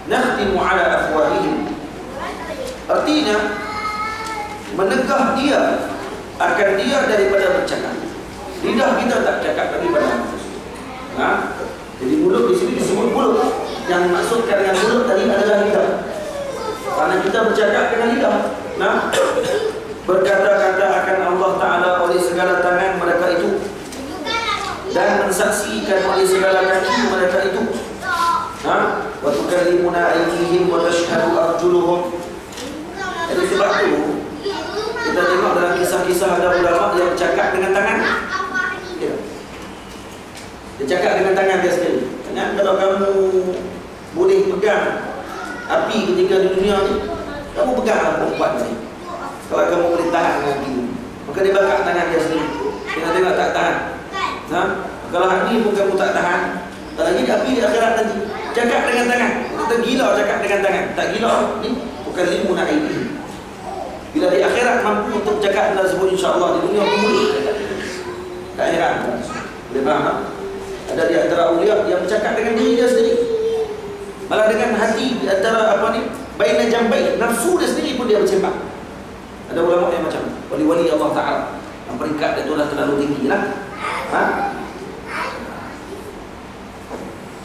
nakhtimu ala afwahihim. Artinya menegah dia akan dia daripada bercakap. Lidah kita tak cakap daripada jadi mulut di sini disebut mulut. Yang maksudkan dengan mulut tadi adalah lidah. Karena kita bercakap dengan lidah. Berkata-kata akan Allah Ta'ala oleh segala tangan mereka itu, dan mensaksikan oleh segala kaki mereka itu. Wa tukallimuna aydihim wa tashhadu arjuluhum. Jadi sebab itu kita tengok dalam kisah-kisah ada ulama yang bercakap dengan tangan. Dia cakap dengan tangan dia sendiri. Kalau kamu boleh pegang api ketika di dunia ni, kamu peganglah perempuan ni. Kalau kamu boleh tahan dengan api, maka dia bakar tangan dia sendiri. Dia tengok tak tahan. Kalau hari ni pun kamu tak tahan, tak lagi di api di akhirat nanti. Cakap dengan tangan. Kita gila cakap dengan tangan. Tak gila ni bukan limuna aidi. Bila di akhirat mampu untuk cakap dan sebut insya-Allah, di dunia pun boleh cakap. Tak heran. Boleh faham tak? Ada di antara awliya yang bercakap dengan diri dia sendiri. Malah dengan hati di antara baina jambai, nafsu dia sendiri pun dia bersembah. Ada ulama yang macam wali-wali Allah Ta'ala yang peringkat dia tu dah terlalu tinggi lah.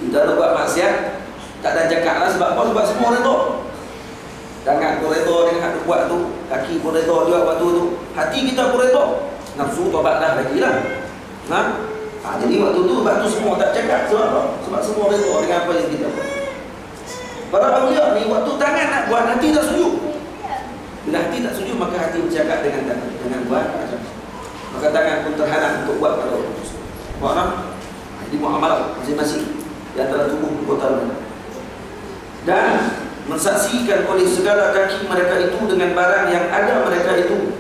Kita nak buat maksiat tak ada cakap lah. Sebab apa? Sebab semua redha. Tangan pun redha dengan hak buat tu, kaki pun redha juga waktu tu, hati kita pun redha. Nafsu tobat dah lagi lah. Jadi waktu tu semua tak cakap. Sebab apa? Sebab semua redha dengan apa yang kita buat. Para awliya ni waktu tangan nak buat, hati tak setuju. Bila hati tak setuju, maka hati bercakap dengan tangan, dengan buat macam. Maka tangan pun terhalang untuk buat pada waktu itu. Faham? Jadi muamalah masing-masing di antara tubuh kota mereka. Dan mensaksikan oleh segala kaki mereka itu dengan barang yang ada mereka itu.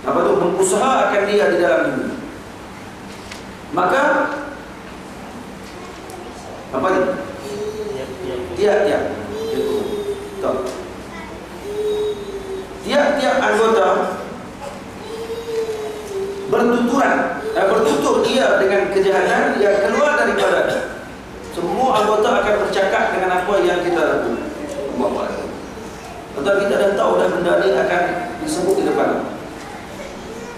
Apa tu? Mengusahakan dia di dalam dunia. Maka apa ni? Tiap-tiap anggota bertutur dia dengan kejahatan yang keluar daripada. Semua anggota akan bercakap dengan apa yang kita lakukan. Atau kita dah tahu dah benda ni akan disebut di depan.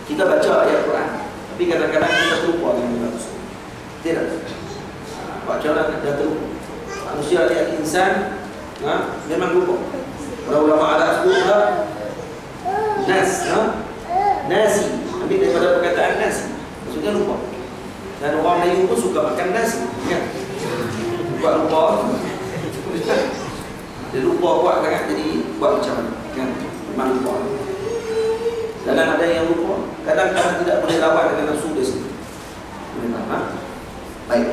Kita baca ayat Quran, tapi kadang-kadang kita terlupa dengan benda tersebut. Tidak. Baca dah terlupa. Manusia dia insan, memang lupa. Para ulama ada sebut nasi, ambil daripada perkataan nasi, maksudnya lupa. Dan orang Melayu pun suka makan nasi, kan? Lupa. Dia lupa buat kan, jadi buat macam mana, kan? Memang lupa. Kadang ada yang lupa, kadang-kadang tidak boleh lawan dengan nafsu dia sendiri. Baik.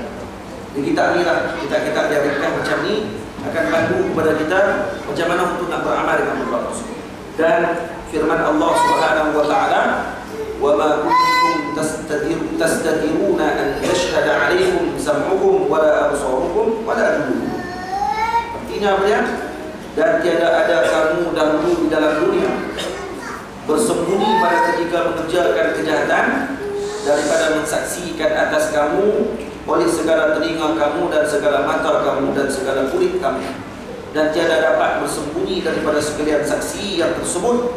Di kitab ni lah, kita diarahkan macam ni akan bantu kepada kita macam mana untuk nak beramal dengan perbuatan tersebut. Dan firman Allah Subhanahu wa taala, "Wa ma kuntum tastatiruna an yashhada 'alaikum sam'ukum wa la absarukum wa la juludukum." Artinya apa dia? Dan tiada ada kamu dahulu di dalam dunia bersembunyi pada ketika mengerjakan kejahatan daripada mensaksikan atas kamu oleh segala telinga kamu dan segala mata kamu dan segala kulit kamu, dan tiada dapat bersembunyi daripada sekalian saksi yang tersebut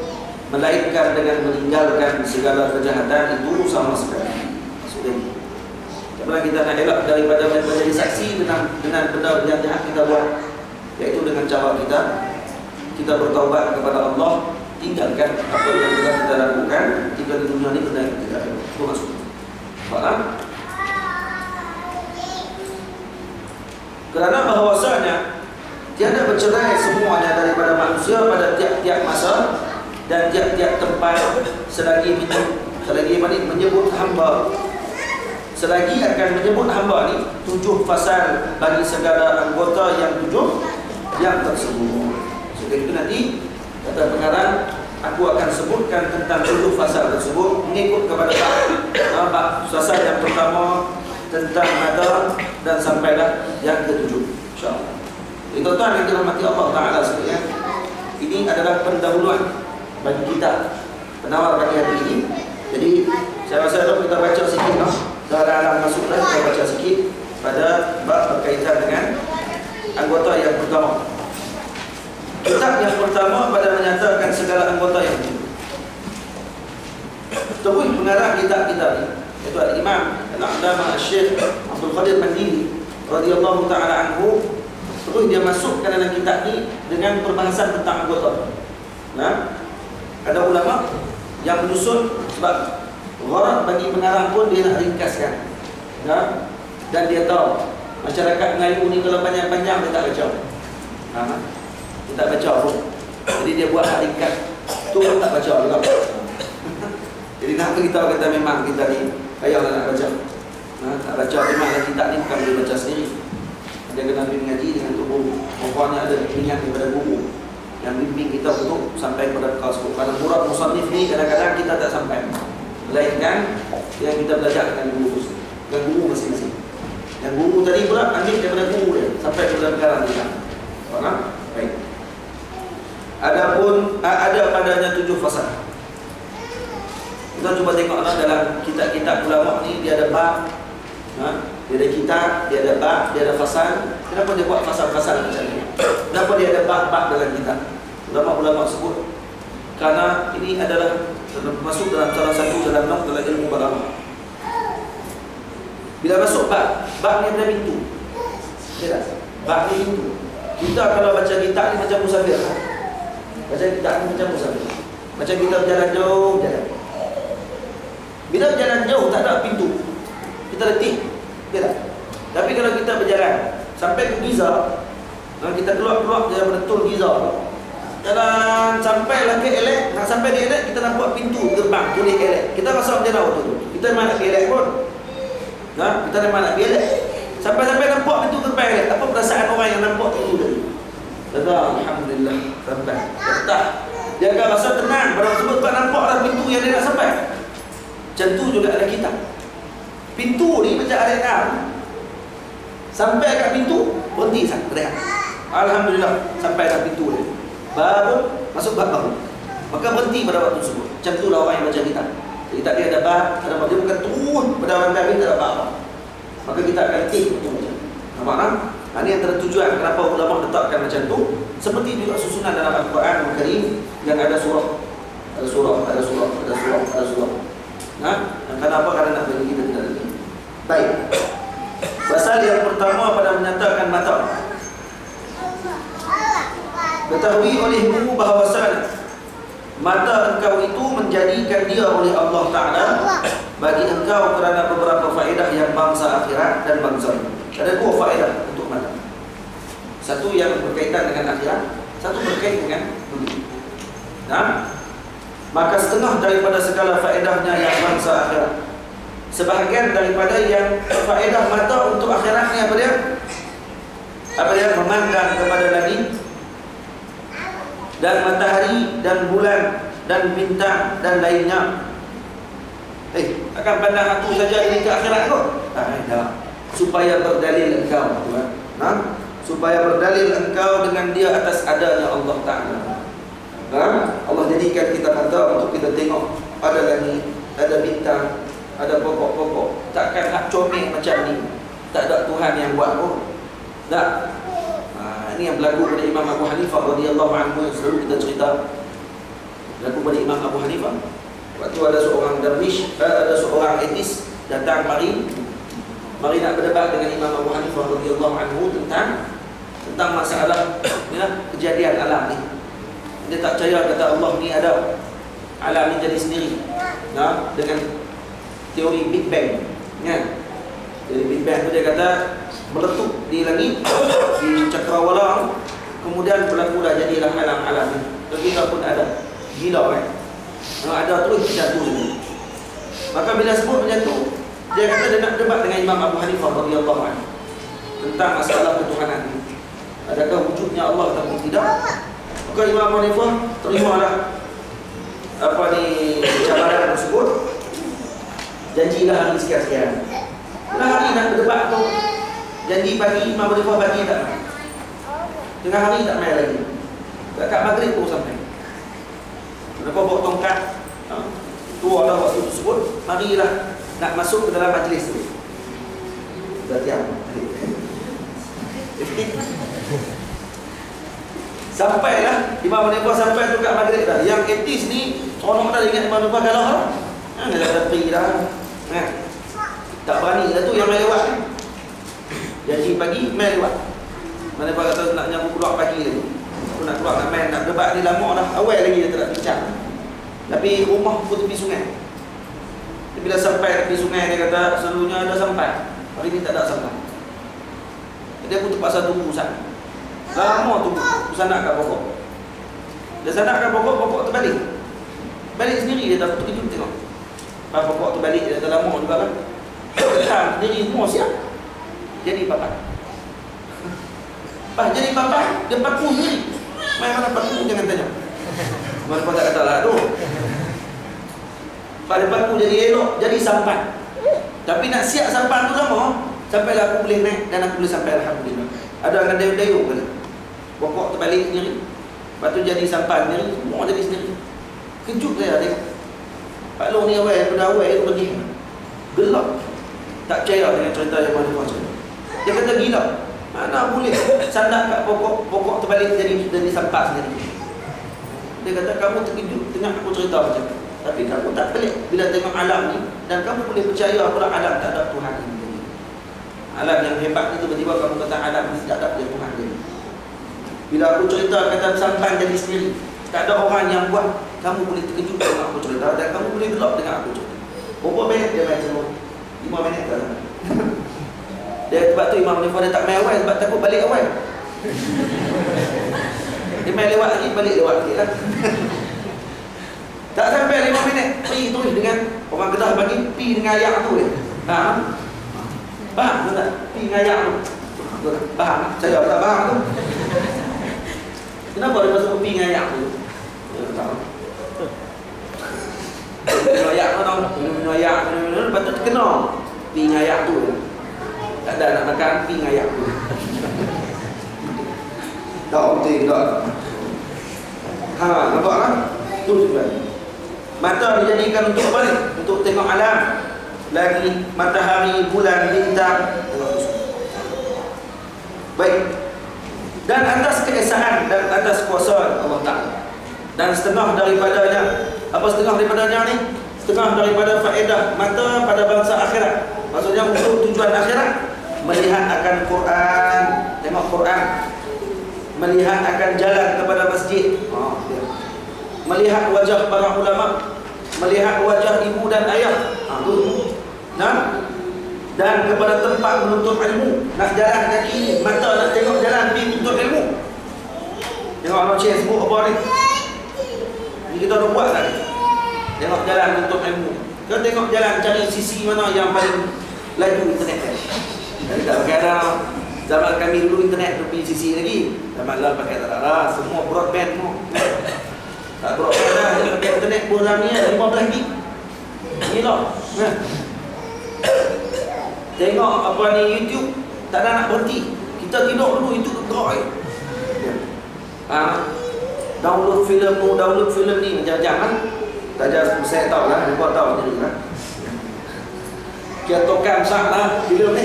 melainkan dengan meninggalkan segala kejahatan itu sama sekali. Maksudnya bagaimana kita nak elak daripada menjadi saksi dengan benda yang jahat kita buat, iaitu dengan cara kita bertaubat kepada Allah, tinggalkan apa yang kita lakukan ketika di dunia ini benda yang tidak elok. Itu maksudnya. Faham? Kerana bahawasanya tiada bercerai semuanya daripada manusia pada tiap-tiap masa dan tiap-tiap tempat selagi menyebut hamba. Selagi akan menyebut hamba ni 7 fasal bagi segala anggota yang 7 yang tersebut. Sebab itu nanti kata pengarang, aku akan sebutkan tentang 7 fasal tersebut mengikut kepada fasal yang pertama tentang nada dan sampailah yang ke-7, insya-Allah. Itu tuan yang dirahmati Allah Taala sekalian. Ini adalah pendahuluan bagi kita penawar pagi hari ini. Jadi saya rasa kita baca sikit dalam masuk kita baca sikit pada bab berkaitan dengan anggota yang pertama. Kitab yang pertama pada menyatakan segala anggota yang wujud. Terus pengarang kitab-kitab ini iaitu Al-Imam Al-Allamah Syekh Abdul Qadir Mandili radhiyallahu taala anhu. Terus dia masukkan dalam kitab ini dengan perbahasan tentang anggota. Nah, ada ulama yang menyusun sebab gharad bagi pengarang pun dia nak ringkaskan. Nah, dan dia tahu masyarakat Melayu ni kalau panjang-panjang dia tak baca. Dia tak baca pun. Jadi dia buat ringkas. Tu pun tak baca juga. Jadi nak beritahu kata memang kita ni payahlah nak baca. Tak baca memanglah kita ni bukan boleh baca sendiri. Dia kena bimbing ngaji dengan tubuh. Pokoknya ada bimbingan daripada guru yang bimbing kita untuk sampai kepada bekal sebut. Kerana murad musannif ni kadang-kadang kita tak sampai. Melainkan yang kita belajar dengan guru masing-masing. Yang guru tadi pula ambil daripada guru dia sampai kepada perkara kita. Faham? Baik. Adapun ada padanya 7 fasal. Kita cuba tengoklah dalam kitab-kitab ulama ni dia ada bab. Dia ada kitab, dia ada bab, dia ada fasal. Kenapa dia buat fasal-fasal macam ni? Kenapa dia ada bab-bab dalam kitab? Ulama-ulama sebut kerana ini adalah masuk dalam salah satu dalam ilmu balaghah. Bila masuk bab ni ada pintu. Ya tak? Bab ni pintu. Kita kalau baca kitab ni macam musafir. Baca kitab ni macam musafir. Macam kita berjalan jauh, jalan. Bila berjalan jauh tak ada pintu. Kita letih. Ya tak? Tapi kalau kita berjalan sampai ke Giza, kita keluar dia betul Giza. Jalan sampailah ke Elek, nak sampai di Elek kita nampak pintu gerbang tulis Elek. Kita rasa macam mana tu? Kita memang nak ke Elek pun. Kita memang nak ke Elek. Sampai-sampai nampak pintu gerbang Elek. Apa perasaan orang yang nampak pintu tadi? Kata alhamdulillah sampai. Kata dia akan rasa tenang pada sebab tak nampaklah pintu yang dia nak sampai. Macam tu juga ada kita. Pintu ni macam arena. Sampai kat pintu, berhenti sah, teriak. Alhamdulillah, sampai kat pintu dia. Baru masuk bab baru. Maka berhenti pada waktu tersebut. Macam itulah orang yang baca kitab. Kitab dia ada bab, ada bab. Dia bukan turun pada orang lain tak ada bab. Maka kita akan letih untuk baca. Nampak tak? Ini antara tujuan kenapa ulama letakkan macam tu. Seperti juga susunan dalam Al-Quran Al-Karim yang ada surah. Ada surah. Kenapa? Kerana nak bagi kita tidak lagi. Baik. Pasal yang pertama pada menyatakan mata. Ketahui olehmu bahawasanya mata engkau itu menjadikan dia oleh Allah Ta'ala bagi engkau kerana beberapa faedah yang bangsa akhirat dan bangsa ini. Ada 2 faedah untuk mata. Satu yang berkaitan dengan akhirat, satu berkaitan dengan dunia. Maka setengah daripada segala faedahnya yang bangsa akhirat, sebahagian daripada yang faedah mata untuk akhirat ni apa dia? Apa dia? Memandang kepada langit dan matahari dan bulan dan bintang dan lainnya. Akan pandang satu saja ini ke akhirat kot? Tak. Supaya berdalil engkau, supaya berdalil engkau dengan dia atas adanya Allah Ta'ala. Allah jadikan kita mata untuk kita tengok ada langit, ada bintang, ada pokok-pokok. Takkan hak comel macam ni. Tak ada Tuhan yang buat pun. Tak. Ini yang berlaku pada Imam Abu Hanifah radhiyallahu anhu yang selalu kita cerita. Berlaku pada Imam Abu Hanifah. Waktu ada seorang darwish, ada seorang etis datang mari nak berdebat dengan Imam Abu Hanifah radhiyallahu anhu tentang masalah kejadian alam ni. Dia tak percaya kata Allah ni ada. Alam ni jadi sendiri. Dengan teori Big Bang. Jadi Big Bang tu dia kata meletup di langit, di cakrawala, kemudian berlakulah jadilah alam-alam ni. Kita pun ada. Gila kan? Ada terus jatuh. Maka bila sebut macam tu, dia kata dia nak debat dengan Imam Abu Hanifah radhiyallahu anhu tentang masalah ketuhanan ni. Adakah wujudnya Allah atau tidak? Maka Imam Abu Hanifah terimalah cabaran tersebut. Janjilah hari sekian-sekian. Tengah hari nak berdebat tu, janji pagi, Imam Abu Hanifah pagi tak main. Tengah hari tak main lagi. Dekat maghrib pun sampai. Mereka bawa tongkat. Tua dah waktu tersebut. Marilah nak masuk ke dalam majlis tu. Dah tiap. Sampailah Imam Hanifah sampai tu kat maghrib dah. Yang etis ni seronok dah ingat Imam Hanifah kalah lah. Dah tepi dah. Tak berani dah tu yang main lewat ni. Janji pagi main lewat. Mana Hanifah kata nak nyambung keluar pagi lagi. Aku nak keluar nak main, nak debat ni lama dah. Awal lagi dia tak nak bincang. Tapi rumah pun tepi sungai. Dia bila sampai tepi sungai dia kata selalunya ada sampai. Hari ni tak ada sampai. Jadi aku terpaksa tunggu sana. Lama tunggu. Aku sanak kat pokok. Dia sanak kat pokok, pokok tu balik. Balik sendiri dia tak terkejut tengok. Pas pokok tu balik dia tak lama juga kan. Dia sendiri semua siap. Jadi papan. Pas jadi papan, dia paku sendiri. Main mana paku jangan tanya. Mana kau tak kata lah tu. Pas dia paku jadi elok, jadi sampan. Tapi nak siap sampan tu lama. Sampailah aku boleh naik dan aku boleh sampai alhamdulillah. Ada akan dayung-dayung kena. Pokok terbalik sendiri. Lepas tu jadi sampan sendiri. Semua jadi sendiri. Kejut saya tengok. Pak Long ni awal, daripada awal dia pergi. Gelap. Tak percaya dengan cerita yang mana kau cerita. Dia kata gila. Mana boleh sandak kat pokok terbalik jadi sampan sendiri. Dia kata kamu terkejut tengah aku cerita macam tu. Tapi kamu tak pelik bila tengok alam ni. Dan kamu boleh percaya pula alam tak ada Tuhan ni. Alam yang hebat ni tiba-tiba kamu kata alam ni tak ada Tuhan dia. Bila aku cerita kata sampan jadi sendiri, tak ada orang yang buat, kamu boleh terkejut dengan aku cerita dan kamu boleh gelap dengan aku cerita. Berapa minit dia main semua? 5 minit kan? Dia sebab tu Imam Hanifah dia tak main awal sebab takut balik awal. Dia main lewat lagi, balik lewat lagi lah. Tak sampai 5 minit, pergi terus dengan orang Kedah bagi pi dengan ayak tu dia. Faham tak? Pi dengan ayak tu. Faham? Saya tak faham tu. Kenapa dia masuk pi dengan ayak tu? Tak tahu. Minum ayak tu tau. Minum ayak, lepas tu terkena pi dengan ayak tu. Tak ada nak makan pi dengan ayak tu. Tak betul tak? Nampak kan? Tu sebenarnya. Mata dijadikan untuk apa ni? Untuk tengok alam. Lagi matahari, bulan, bintang. Baik. Dan atas keesaan dan atas kuasa Allah Ta'ala. Dan setengah daripadanya. Apa setengah daripadanya ni? Setengah daripada faedah mata pada bangsa akhirat. Maksudnya untuk tujuan akhirat, melihat akan Quran. Tengok Quran. Melihat akan jalan kepada masjid. Melihat wajah para ulama, melihat wajah ibu dan ayah. Dan kepada tempat menuntut ilmu. Nak jalan kaki, mata nak tengok jalan pergi menuntut ilmu. Tengok orang cik sebut apa ni? Ni kita dah buat tadi. Tengok jalan menuntut ilmu. Kita tengok jalan cari sisi mana yang paling laju internet kan. Tak pakai dah. Zaman kami dulu internet tu pergi sisi lagi. Zaman lah pakai tak ada. Semua broadband semua. Tak broadband lah. Dia pakai internet pun ni 15 gig. Gila. Tengok apa ni YouTube, tak ada nak berhenti. Kita tidur dulu, itu gerak. Download filem ni macam-macam kan. Saja saya tahu lah, dia tahu macam ni kan. Kita tokam sah lah filem ni.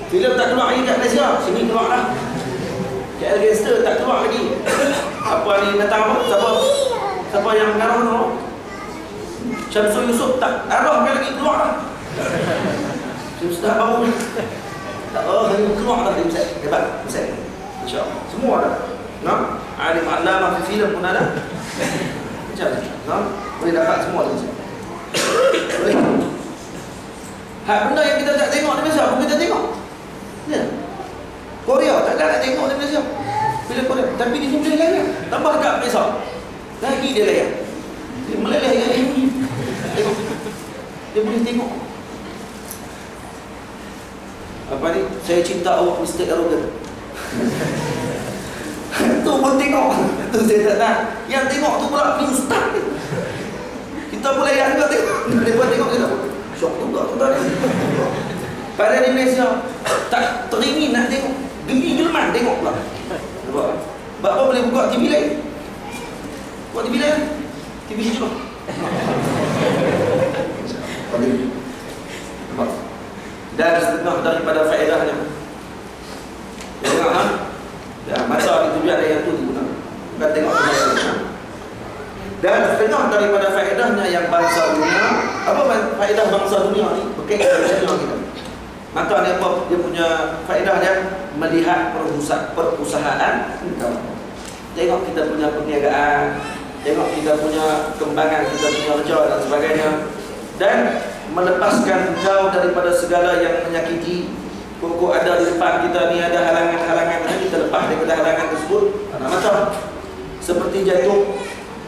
Filem tak keluar lagi kat Malaysia, sini keluar lah. KL Gangster tak keluar lagi. Apa ni datang apa? Siapa yang mengarah tu? Syamsul Yusof tak arahkan lagi, keluar lah. Sudah baru ni. Tak hanya keluar dah dari Ustaz. Hebat Ustaz. InsyaAllah. Semua ada. Nah, alim alama fi filem pun ada. Macam ni. Nah, boleh dapat semua dari Ustaz. Boleh. Hak benda yang kita tak tengok di Malaysia pun kita tengok. Ya. Korea tak ada nak tengok di Malaysia. Bila Korea, tapi di sini layan. Tambah kat Malaysia. Lagi dia layan. Dia meleleh yang ini. Tengok. Dia boleh tengok. Apa ni? Saya cinta awak Mr. Arrogant. Tu pun tengok. Tu saya tak nak. Yang tengok tu pula ni ustaz ni. Kita boleh yang juga tengok. Dia pun tengok kita. Syok juga tu tadi. Pada di Malaysia tak teringin nak tengok. Geli jelman tengok pula. Nampak? Sebab apa boleh buka TV lain? Buka TV lain? TV hijau. Dan setengah daripada faedahnya. Tengok ha? Ya, masa itu ada yang tu digunakan. Bukan tengok kebanyakan. Dan setengah daripada faedahnya yang bangsa dunia, apa faedah bangsa dunia ni? Berkaitan dengan dunia kita. Maka ni apa? Dia punya faedah dia melihat perusahaan income. Tengok kita punya perniagaan, tengok kita punya kembangan, kita punya kerja dan sebagainya, dan melepaskan kau daripada segala yang menyakiti. Kok ada di depan kita ni ada halangan-halangan, kita lepas daripada halangan tersebut, anak mata seperti jatuh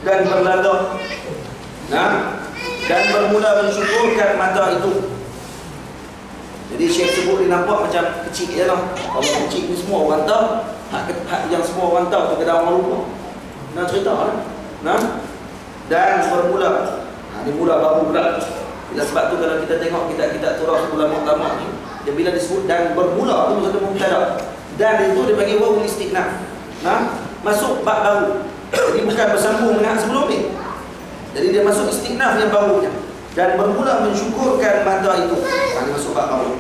dan berlaga, dan bermula mensyukurkan mata itu. Jadi Syekh sebut dia nampak macam kecil je lah. Kalau kecil ni semua orang tahu, hak yang semua orang tahu tu kadang orang lupa. Nak cerita lah. Dan bermula, dia mula baru pula. Bila sebab tu kalau kita tengok kita turah ulama-ulama ni, dia bila disebut dan bermula tu satu mubtada. Dan itu dia bagi wawu istiqnaf. Masuk bab baru. Jadi bukan bersambung dengan sebelum ni. Jadi dia masuk istiqnaf yang barunya. Dan bermula mensyukurkan mata itu. Ini masuk bab baru.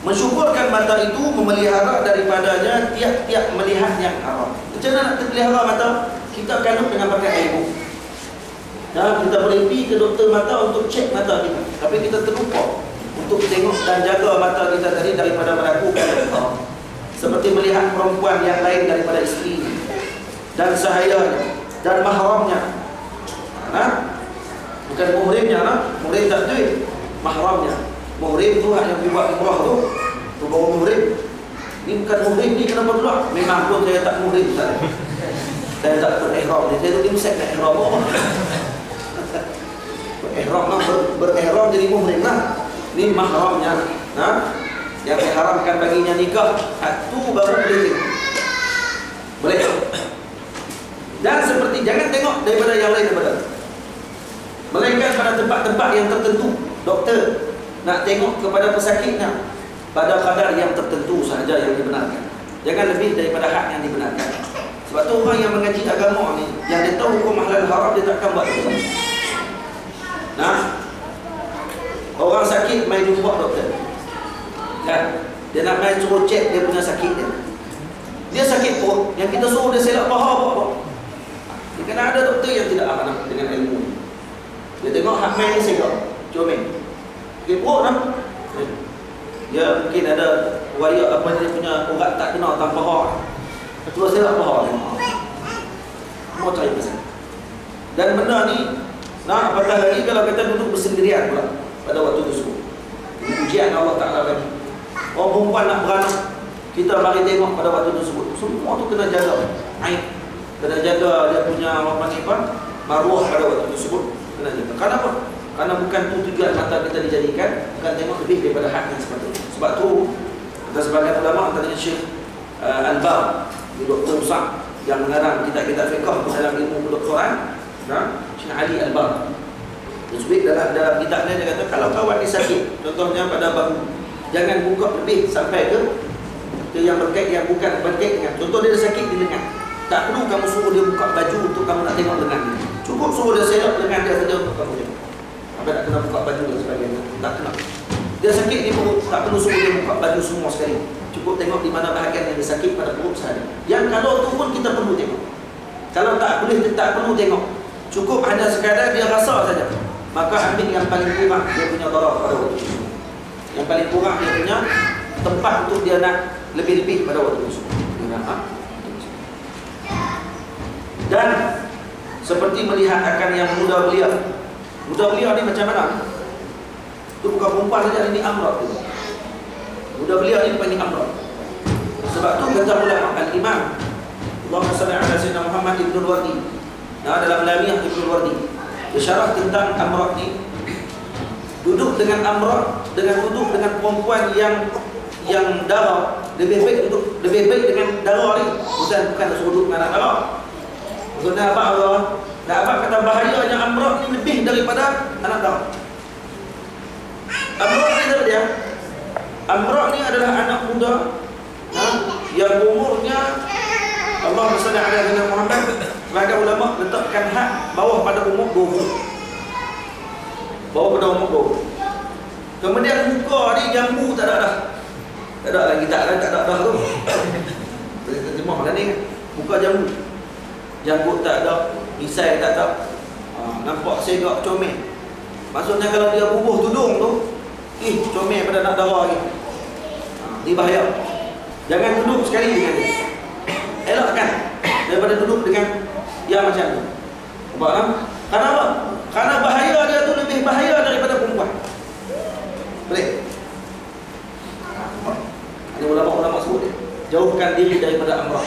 Mensyukurkan mata itu, memelihara daripadanya tiap-tiap melihat yang haram. Macam mana nak pelihara mata? Kita kalut dengan pakai air bu. Kita boleh pergi ke doktor mata untuk cek mata kita. Tapi kita terlupa untuk tengok dan jaga mata kita tadi daripada melakukan haram. Seperti melihat perempuan yang lain daripada isteri dan sahayanya dan mahramnya. Bukan muhrimnya, muhrim tak duit, mahramnya. Muhrim tu hak yang buat umrah tu bawa muhrim. Ni bukan muhrim ni, kenapa pula? Memang pun saya tak muhrim tak. Saya tak berihram ni, saya tu imsak nak ihram apa? Berihram jadi muhrim lah. Ni mahramnya. Yang diharamkan baginya nikah, tu baru boleh. Dan seperti jangan tengok daripada yang lain daripada, melainkan pada tempat-tempat yang tertentu. Doktor nak tengok kepada pesakitnya pada kadar yang tertentu sahaja yang dibenarkan. Jangan lebih daripada hak yang dibenarkan. Sebab tu orang yang mengaji agama ni, yang dia tahu hukum halal haram, dia takkan buat itu. Orang sakit main jumpa doktor. Dia nak main suruh cek dia punya sakit dia. Dia sakit pun, yang kita suruh dia selak paha apa-apa. Dia kena ada doktor yang tidak amanah dengan ilmu. Dia tengok hak main ni segak, comel. Dia buruk dah. Dia mungkin ada wayak apa dia punya urat tak kena tanpa paha. Terus selak paha dia. Mau cari pasal. Dan benda ni, apatah lagi kalau kita duduk bersendirian pula pada waktu tersebut. Ujian Allah Ta'ala bagi. Orang perempuan nak beranak, kita mari tengok pada waktu tersebut. Semua tu kena jaga aib, kena jaga dia punya maruah pada waktu tersebut. Kena jaga. Kenapa? Karena bukan tu tujuan mata kita dijadikan, bukan tengok lebih daripada hak yang sepatutnya. Sebab tu ada sebagian ulama, antaranya Syekh Al-Bar, Dr. Musa yang mengarang kitab-kitab fiqh dalam ilmu kedoktoran, Syekh Ali Al-Bar. Dia sebut dalam kitabnya, dia kata kalau kawan ni sakit, contohnya pada bahu, jangan buka lebih sampai ke yang berkait, yang bukan berkait dengan. Contoh dia sakit di lengan, tak perlu kamu suruh dia buka baju untuk kamu nak tengok lengan dia. Cukup suruh dia selok lengan dia saja untuk kamu tengok. Apa nak kena buka baju dan sebagainya, tak kena. Dia sakit di perut, tak perlu suruh dia buka baju semua sekali. Cukup tengok di mana bahagian yang dia sakit pada perut sahaja. Yang kalau tu pun kita perlu tengok. Kalau tak boleh, tak perlu tengok. Cukup hanya sekadar dia rasa saja. Maka ambil yang paling kurang dia punya darar pada waktu itu. Yang paling kurang dia punya tempat untuk dia nak lebih-lebih pada waktu itu. Dan seperti melihat akan yang muda belia. Muda belia ni macam mana? Itu bukan perempuan saja, ini amrat. Muda belia ni panggil amrat. Sebab tu kata ulama al-Imam Allahumma salli ala Sayyidina Muhammad Ibn Wardi, dalam Lamiyah Ibn Wardi, dia syarah tentang amrat ni. Duduk dengan amrat, dengan duduk dengan perempuan yang darah, lebih baik dengan darah ni. Bukan suruh duduk dengan anak darah. Maksudnya apa Allah? Dan apa kata bahayanya amrat ni lebih daripada anak darah. Amrat ni adalah dia. Amrat ni adalah anak muda yang umurnya, Allah SWT dengan Muhammad, sebagai ulama letakkan hak bawah pada umur 20. Bawah pada umur 20. Kemudian muka ni jambu tak ada dah. Tak ada lagi, tak ada dah tu. Boleh terjemah lah ni kan. Buka jambu, janggut tak ada, misai tak ada, nampak segak comel. Maksudnya kalau dia bubuh tudung tu, comel pada nak darah lagi. Ini bahaya. Jangan duduk sekali dengan dia. Elakkan daripada duduk dengan yang macam tu. Nampak tak? Karena apa? Karena bahaya dia tu lebih bahaya daripada perempuan. Boleh? Ada ulama-ulama sebut dia, jauhkan diri daripada amrah.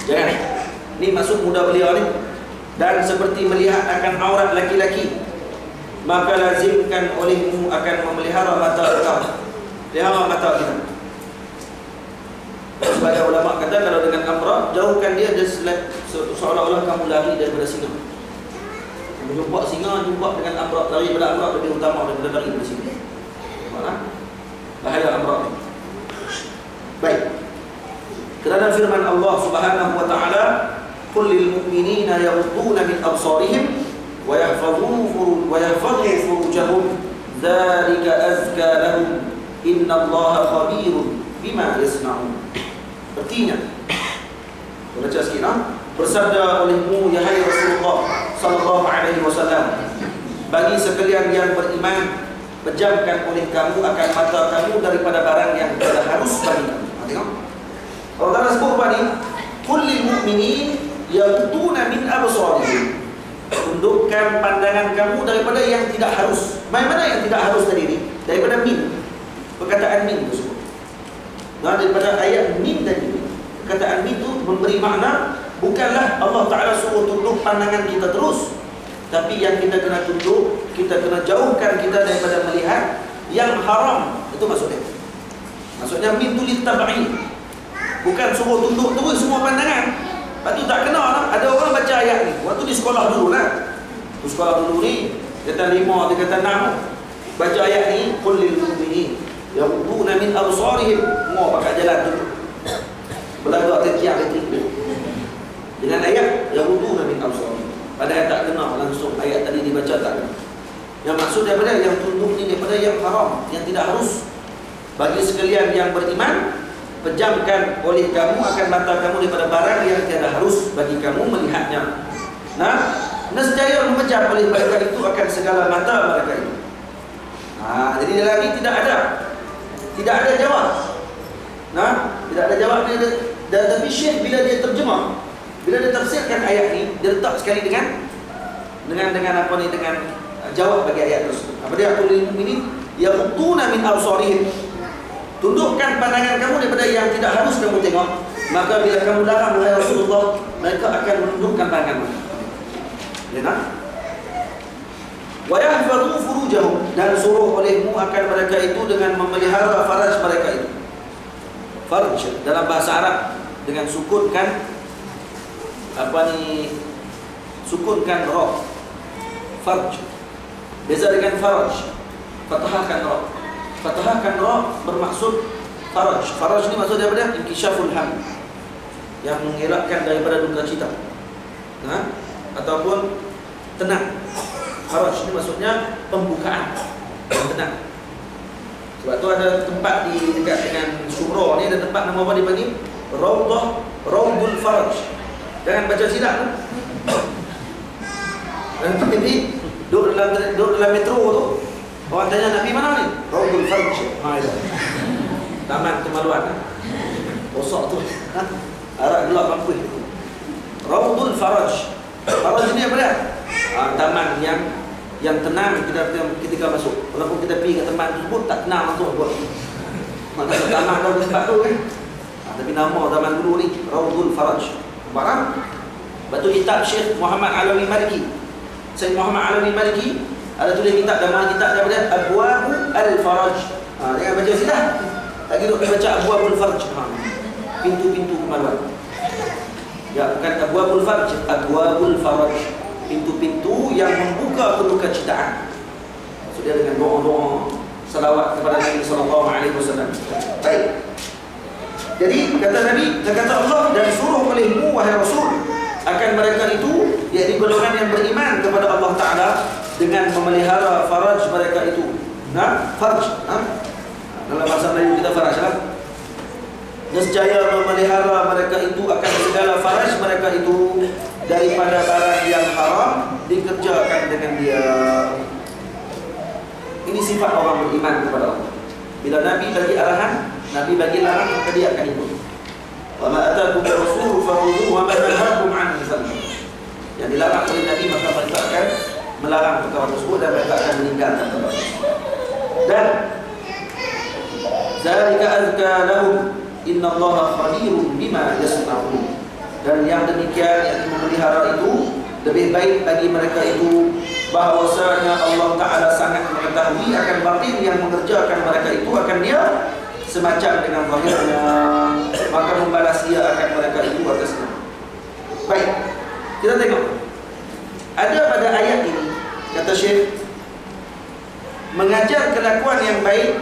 Jangan. Ini maksud muda beliau ni. Dan seperti melihat akan aurat laki-laki, maka lazimkan olehmu akan memelihara mata kau. Pelihara mata kita. Sebagai ulama kata kalau dengan amrah, jauhkan dia seolah-olah kamu lari daripada singa. Kamu jumpa singa, jumpa dengan amrah, lari daripada amrah lebih utama daripada lari daripada singa. Mana? Bahaya amrah ni. Baik. Kerana firman Allah Subhanahu wa taala, "Qul lil mu'minina yaghudduna min absarihim wa yahfazu furujahum, dzalika azka lahum, innallaha khabirun bima yasna'un." Artinya, baca sikit bersabda olehmu yahai Rasulullah sallallahu alaihi wasallam, bagi sekalian yang beriman, pejamkan oleh kamu akan mata kamu daripada barang yang tidak harus bagi kamu. Tengok. Allah Ta'ala sebut apa ni? Qul lil mu'minin yaghudduna min absarihim. Tundukkan pandangan kamu daripada yang tidak harus. Mana yang tidak harus tadi ni? Daripada min. Perkataan min tersebut. Daripada ayat min tadi. Perkataan min itu memberi makna bukanlah Allah Ta'ala suruh tunduk pandangan kita terus, tapi yang kita kena tunduk, kita kena jauhkan kita daripada melihat yang haram. Itu maksudnya. Maksudnya min tu litab'i. Bukan suruh tunduk terus semua pandangan. Lepas tu tak kena lah. Ada orang baca ayat ni waktu di sekolah dulu lah. Di sekolah dulu ni kata 5, dia kata 6. Baca ayat ni, qul lil mu'minin yaghudduna min absarihim. Mau pakai jalan tu. Belagak terkiak elektrik. Dengan ayat yaghudduna min absarihim. Padahal tak kena langsung ayat tadi dibaca tak kena. Yang maksud daripada yang tunduk ni daripada yang haram, yang tidak harus. Bagi sekalian yang beriman, pejamkan oleh kamu akan mata kamu daripada barang yang tiada harus bagi kamu melihatnya. Nah, nescaya memejam oleh mereka itu akan segala mata mereka itu. Jadi dalam ini tidak ada jawab. Tidak ada jawab dia. Tapi Syekh bila dia terjemah, bila dia tafsirkan ayat ni, dia letak sekali dengan apa ni, dengan jawab bagi ayat tersebut. Apa dia? Qul lil mu'minin yaghudduna min absarihim. Tundukkan pandangan kamu daripada yang tidak harus kamu tengok. Maka bila kamu larang wahai Rasulullah, mereka akan menundukkan pandanganmu. Ya nak? Wa yahfazu furujahum, dan suruh olehmu akan mereka itu dengan memelihara faraj mereka itu. Farj dalam bahasa Arab dengan sukunkan sukunkan ra. Farj. Beza dengan faraj. Fathahkan ra. Fathahkan ra bermaksud faraj. Faraj ni maksudnya apa dia? Inkishaful ham, yang mengelakkan daripada duka cita. Ataupun tenang. Faraj ni maksudnya pembukaan, tenang. Sebab tu ada tempat di dekat dengan Syura ni, ada tempat nama apa dipanggil? Raudul Faraj. Jangan baca silap tu. Dan tapi duduk dalam metro tu, orang tanya Nabi mana ni? Raudul Faraj. Itu. Taman kemaluan. Rosak tu. Arak gelap lampu. Raudul Faraj. Faraj ni apa dia? Taman yang tenang ketika masuk. Walaupun kita pergi ke tempat tersebut tak tenang masuk buat. Maka taman dah tempat tu kan. Tapi nama taman dulu ni Raudul Faraj. Barang. Batu kitab Syekh Muhammad Alawi Maliki. Syekh Muhammad Alawi Maliki ada tulis kitab, nama kitab daripada Abwabu Al-Faraj. Jangan baca silap. Tak kira baca Abwabul Faraj. Pintu-pintu kemaluan. Ya, bukan Abwabul Faraj, Abwabul Faraj. Pintu-pintu yang membuka keduka citaan. Maksudnya dengan doa-doa salawat kepada Nabi sallallahu alaihi wasallam. Baik. Jadi kata Nabi, kata Allah, dan suruh olehmu wahai Rasul akan mereka itu, iaitu golongan yang beriman kepada Allah Ta'ala, dengan memelihara faraj mereka itu. Farj. Dalam bahasa Melayu kita faraj lah. Nescaya memelihara mereka itu akan segala faraj mereka itu daripada barang yang haram, dikerjakan dengan dia. Ini sifat orang beriman kepada Allah. Bila Nabi bagi arahan, Nabi bagi larang, maka dia akan ikut. Wa ma ataakum ar-rasul fakhudhuhu wa ma nahakum anhu fantahu. Yang dilarang oleh Nabi maka mereka akan melarang perkara tersebut dan mereka akan meninggalkan perkara tersebut. Dan zalika azka lahum innallaha khabirun bima yasna'un. Dan yang demikian yang memelihara itu lebih baik bagi mereka itu, bahwasanya Allah Ta'ala sangat mengetahui akan batin yang mengerjakan mereka itu akan dia semacam dengan zahirnya, maka membalas dia akan mereka itu atasnya. Baik, kita tengok ada pada ayat ini, kata Syekh, mengajar kelakuan yang baik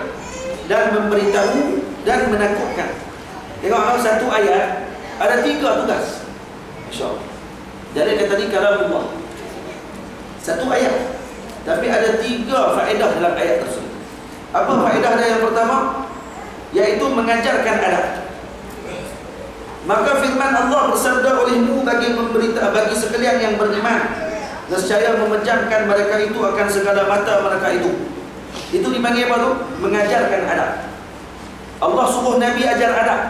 dan memberitahu dan menakutkan. Tengok dalam satu ayat ada 3 tugas, InsyaAllah. Jadi kata tadi kalamullah, satu ayat, tapi ada 3 faedah dalam ayat tersebut. Apa faedah dia yang pertama? Yaitu mengajarkan adab. Maka firman Allah bersabda olehmu bagi sekalian yang beriman, nescaya memejamkan mereka itu akan segala mata mereka itu. Itu dipanggil apa tu? Mengajarkan adab. Allah suruh Nabi ajar adab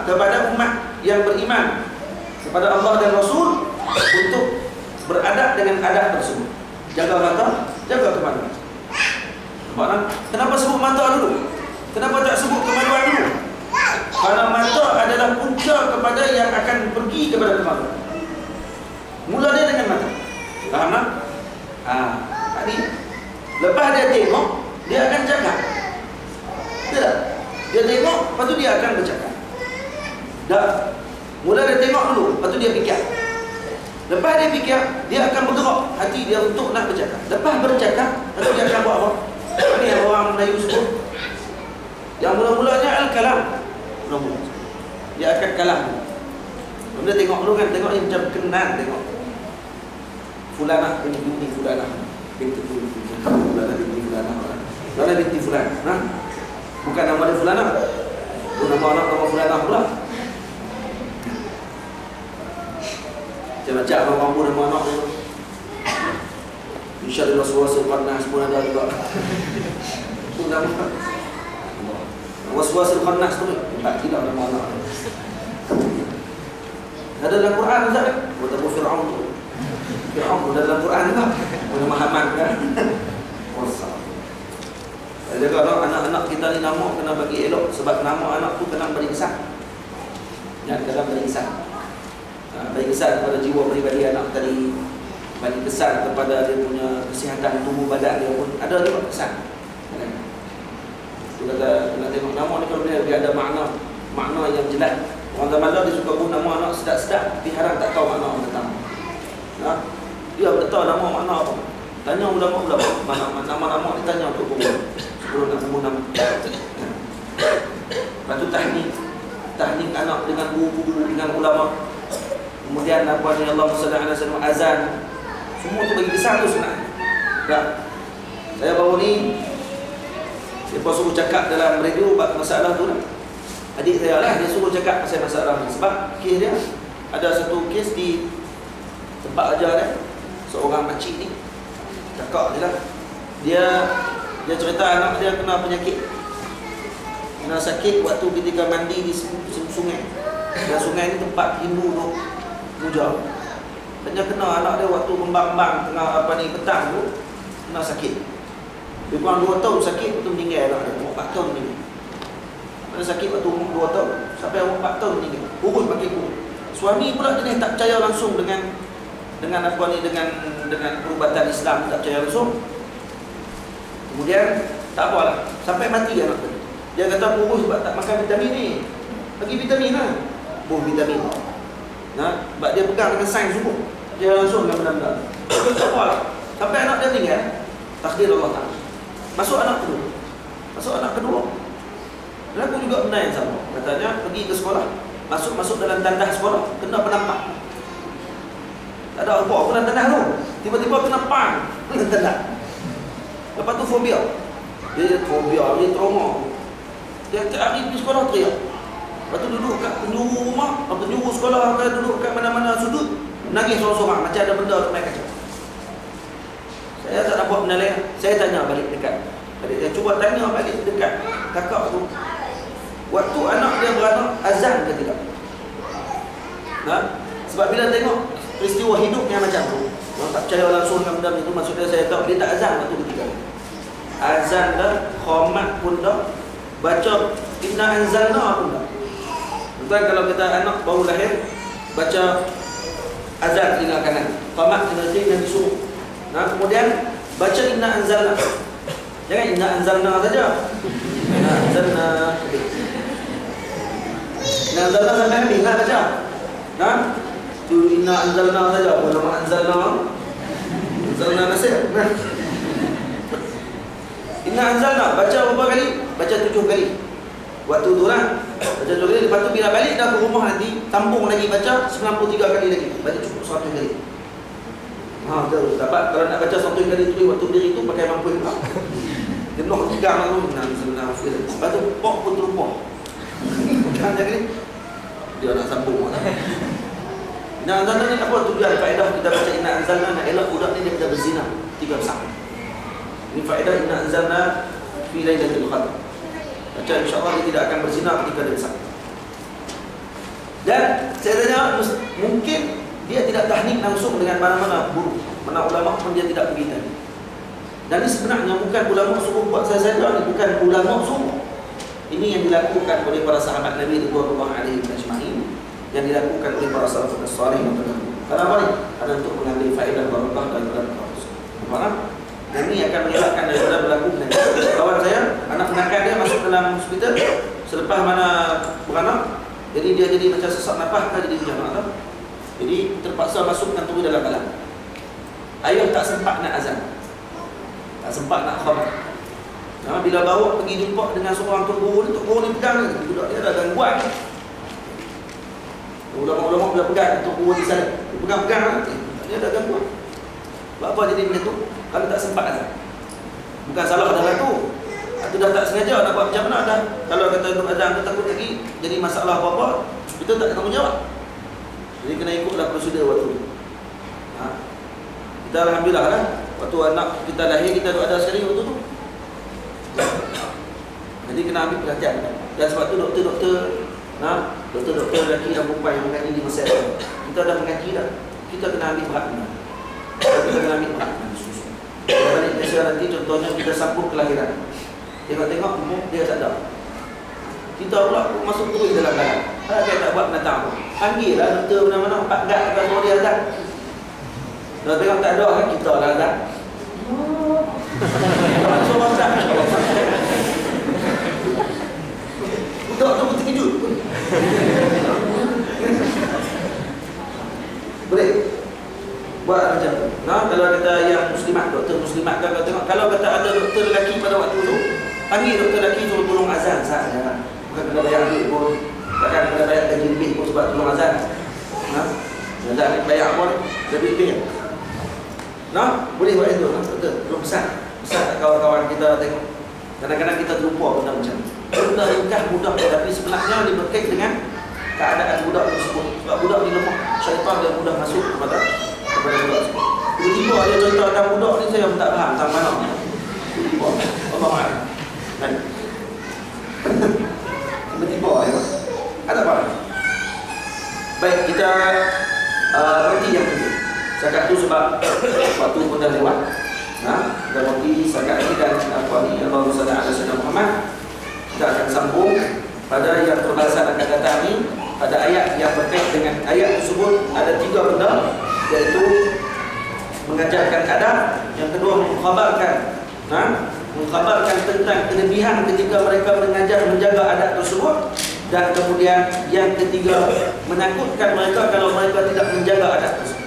kepada umat yang beriman kepada Allah dan Rasul untuk beradab dengan adab tersebut. Jaga mata, jaga kemaluan. Kenapa sebut mata dulu? Kenapa tak sebut kemaluan dulu? Karena mata adalah punca kepada yang akan pergi kepada kemaluan. Mula dia dengan mata. Faham tak? Tadi lepas dia tengok, dia akan cakap. Tidak. Dia tengok, lepas tu dia akan bercakap. Dah. Mula dia tengok dulu, lepas tu dia fikir. Lepas dia fikir, dia akan bergerak hati dia untuk nak bercakap. Lepas bercakap, lepas tu dia akan buat apa? Ini yang orang Melayu sebut, yang mula-mulanya al-kalam. Mula-mula dia akan kalam. Dia tengok dulu kan, tengok ni macam kenal, tengok fulanah binti fulanah, binti fulanah, binti fulanah, mana binti fulanah, bukan nama dia fulanah, nama anak nama fulanah pula. Macam-macam orang pun nama anak tu. InsyaAllah was-was al-khannas pun ada juga. Itu nama was-was al-khannas tu tak kira nama anak. Ada dalam Quran tak kan? Buat apa Fir'aun tu? Fir'aun pun dalam Quran tak? Nama Haman kan? Wassalam. Jadi kalau anak-anak kita ni nama kena bagi elok, sebab nama anak tu kena beri kesan. Yang kena beri kesan. Bagi kesan kepada jiwa peribadi anak tadi, bagi kesan kepada dia punya kesihatan tubuh badan dia pun ada juga kesan. Itu kata kena tengok nama ni, kalau dia ada makna yang jelas. Orang zaman dahulu dia suka pun nama anak sedap-sedap, tapi harap tak tahu makna orang pertama. Dia tak tahu nama makna apa. Tanya ulama-ulama, nama-nama ditanya untuk kubur sebelum nak kubur nama. Lepas tu tahnik anak dengan guru-guru, dengan ulama. Kemudian apa ni Allah SWT azan. Semua tu bagi kesan tu sebenarnya. Tak. Saya baru ni dia suruh cakap dalam radio bab masalah tu lah. Adik saya lah, dia suruh cakap pasal masalah ni. Sebab kes dia, ada satu kes di tempat ajar dia, seorang makcik ni cakap je lah. Dia cerita anak dia kena penyakit, kena sakit waktu ketika mandi di sungai. Dan sungai ni tempat Hindu tu puja. Dia kena anak dia waktu membang-bang tengah petang tu, kena sakit. Dia kurang 2 tahun sakit, waktu meninggal anak dia. 4 tahun meninggal. Mana sakit waktu 2 tahun sampai 4 tahun meninggal. Urus pakai kurus. Suami pula jenis tak percaya langsung dengan perubatan Islam, tak percaya langsung. Kemudian tak apalah, sampai mati anak dia. Dia kata kurus sebab tak makan vitamin ni. Bagi vitamin lah. Buah vitamin. Sebab dia pegang dengan sains hukum. Dia langsung dengan benda-benda. Tak apalah. Sampai anak dia meninggal, takdir Allah Ta'ala. Masuk anak kedua. Berlaku juga benda yang sama. Katanya pergi ke sekolah, masuk dalam tandas sekolah, kena penampak. Tak ada apa dalam tandas tu. Tiba-tiba kena pang dalam tandas. Lepas tu fobia. Dia trauma. Dia tiap hari pergi sekolah teriak. Lepas tu duduk kat penjuru rumah, penjuru sekolah, duduk kat mana-mana sudut, nangis sorang-sorang macam ada benda main kacau. Saya tak nampak benda lain. Saya tanya balik dekat. Saya cuba tanya balik dekat kakak tu. Waktu anak dia beranak, azan ke tidak? Sebab bila tengok peristiwa hidup yang macam tu, orang tak percaya langsung dengan benda itu, maksudnya saya tahu dia tak azan waktu ketiga. Azan dah, khomat pun dah, baca inna anzalna pun dah. Bukan kalau kita anak baru lahir, baca azan telinga kanan, khomat telinga kiri yang disuruh. Kemudian baca inna anzalna. Jangan inna anzalna saja. Inna anzalna. Inna anzalna sampai habis lah baca. Tu inna anzalna saja. Apa nama anzalna? Anzalna nasir. Inna anzalna baca berapa kali? Baca 7 kali. Waktu tu lah baca 7 kali. Lepas tu bila balik dah ke rumah nanti, tambung lagi baca 93 kali lagi. Balik cukup 100 kali. Betul. Dapat kalau nak baca 100 kali tu waktu diri tu pakai mampu juga. Jenuh tegang tu. Lepas tu pok pun terlupa. Bukan jadi dia nak sambung. Inna anzalna ni apa tujuan faedah kita baca inna anzalna, nak elak budak ni daripada berzina. 3 besar. Ini faedah inna anzalna fi lailatul qadr. Baca insya-Allah dia tidak akan berzina ketika dia besar. Dan saya tanya, mungkin dia tidak tahnik langsung dengan mana-mana guru, mana ulama pun dia tidak pergi tadi. Dan ini sebenarnya bukan ulama suruh buat saya ni, bukan ulama suruh. Ini yang dilakukan oleh para sahabat Nabi radhiyallahu alaihi wasallam, yang dilakukan oleh para salafus salih yang terdahulu. Kenapa ni? Karena untuk mengambil faedah barakah daripada Rasul. Faham? Dan ini akan mengelakkan daripada berlaku penyakit. Kawan saya, anak penakan dia masuk dalam hospital selepas mana beranak, jadi dia jadi macam sesak nafas, kan jadi macam mana? Jadi terpaksa masukkan tubuh dalam balang. Ayah tak sempat nak azan, tak sempat nak khabar. Bila bawa pergi jumpa dengan seorang tok guru ni pegang ni, budak dia dah gangguan. Ulama-ulama bila pegang tok guru di sana, dia pegang-pegang dia dah gangguan. Sebab apa jadi macam tu? Kalau tak sempat azan. Bukan salah dah tu. Itu dah tak sengaja nak buat macam mana dah. Kalau kata untuk azan tu takut lagi jadi masalah apa-apa, kita tak tanggungjawab. Jadi kena ikutlah prosedur waktu tu. Kita alhamdulillah lah, waktu anak kita lahir kita ada sekali waktu tu. Jadi kena ambil perhatian. Dan sebab tu doktor-doktor lelaki yang perempuan yang mengaji di Mesir, kita dah mengaji dah. Kita kena ambil perhatian. Kita kena ambil perhatian. Kalau balik Malaysia nanti contohnya kita sambung kelahiran, tengok-tengok dia tak ada, kita pula masuk terus dalam balang. Saya tak buat binatang. Panggil lah doktor mana-mana, 4 gad kat suruh dia azan. Kalau tengok tak ada kan, kita lah azan. Suruh azan. Budak tu terkejut. Boleh buat macam tu. Kalau kata yang muslimat, doktor muslimat kan, tengok kalau kata ada doktor lelaki pada waktu tu, panggil doktor lelaki suruh tolong azan saja. Bukan kena bayar duit pun, takkan kena bayar gaji lebih pun sebab tolong azan. Azan ni bayar pun lebih. Boleh buat itu, doktor. Tolong pesan tak kawan-kawan kita tengok. Kadang-kadang kita terlupa benda macam ni. Benda ringkas mudah, tapi sebenarnya dia berkait dengan keadaan budak tersebut. Sebab budak ni lemah, syaitan dia mudah masuk kepada budak tersebut. Tiba-tiba dia contohkan budak ni, saya pun tak faham tentang mana. Tiba-tiba Allah maaf kan? Tiba-tiba ya. Ada apa? Baik, kita berhenti yang itu. Setakat tu sebab waktu pun dah lewat. Kita berhenti setakat ini dan apa ni, Allahumma salli ala sayyidina Muhammad. Kita akan sambung pada yang perbahasan akan datang ni, pada ayat yang berkait dengan ayat tersebut. Ada 3 benda, iaitu mengajarkan adab, yang kedua mengkhabarkan tentang kelebihan ketika mereka menjaga adab tersebut, dan kemudian yang ketiga menakutkan mereka kalau mereka tidak menjaga adab tersebut.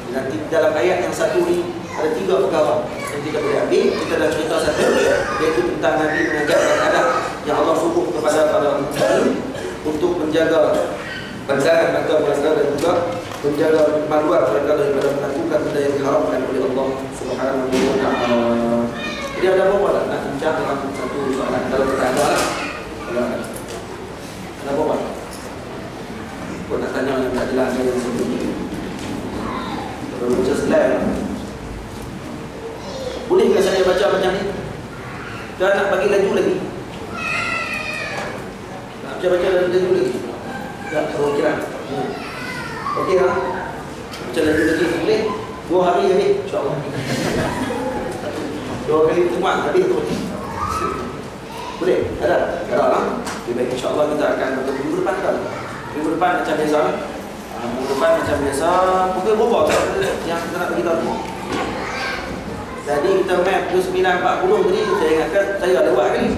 Nanti dalam ayat yang satu ni ada 3 perkara yang kita boleh ambil. Kita dah cerita satu, iaitu tentang Nabi mengajarkan adab yang Allah suruh kepada para muslimin untuk menjaga pandangan mata mereka dan juga menjaga kemaluan mereka daripada melakukan benda yang diharamkan oleh Allah Subhanahu wa taala. Jadi ada apa nak bincang dalam satu soalan, kalau kita ada lah. Kalau ada apa? jelaskan yang seperti ini. Kalau baca slide, bolehkah saya baca macam ni? Dan nak bagi laju lagi? Nak baca laju lagi? Tak, kalau kira. Okey lah. Baca laju lagi boleh? 2 hari habis, insyaAllah. 2 kali pertemuan habis tu. Boleh? Ada? Ada lah. Okay, baik, insyaAllah kita akan bertemu minggu depan kan? Minggu depan macam biasa. Minggu depan macam biasa. Pukul berapa yang kita nak beritahu? Jadi kita map 29.40 tadi, saya ingatkan saya ada buat kali.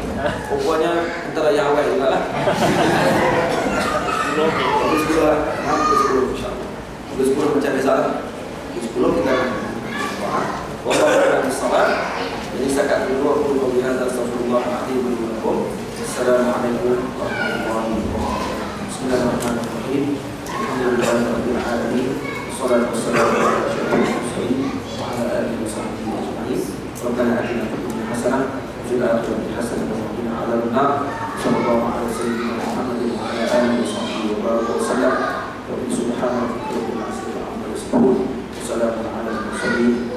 Pokoknya antara yang awal juga lah. Pukul 10 lah. Pukul 10 insyaAllah. Pukul 10 macam biasa lah. Pukul 10 kita Wassalamualaikum. Jadi setakat dulu aku berbicara tentang Astagfirullahaladzim. Assalamualaikum warahmatullahi wabarakatuh. Bismillahirrahmanirrahim. Alhamdulillahirabbil alamin. Wassalatu wassalamu ala asyrofil mursalin wa ala alihi wasahbihi ajma'in. Rabbana atina fid dunya hasanah wa fil akhirati hasanah wa qina adzabannar. Sallallahu ala sayyidina Muhammadin wa ala alihi wasahbihi wa sallam. Wa subhanallahi rabbil izzati amma yasifun. Wassalamu ala al-mursalin.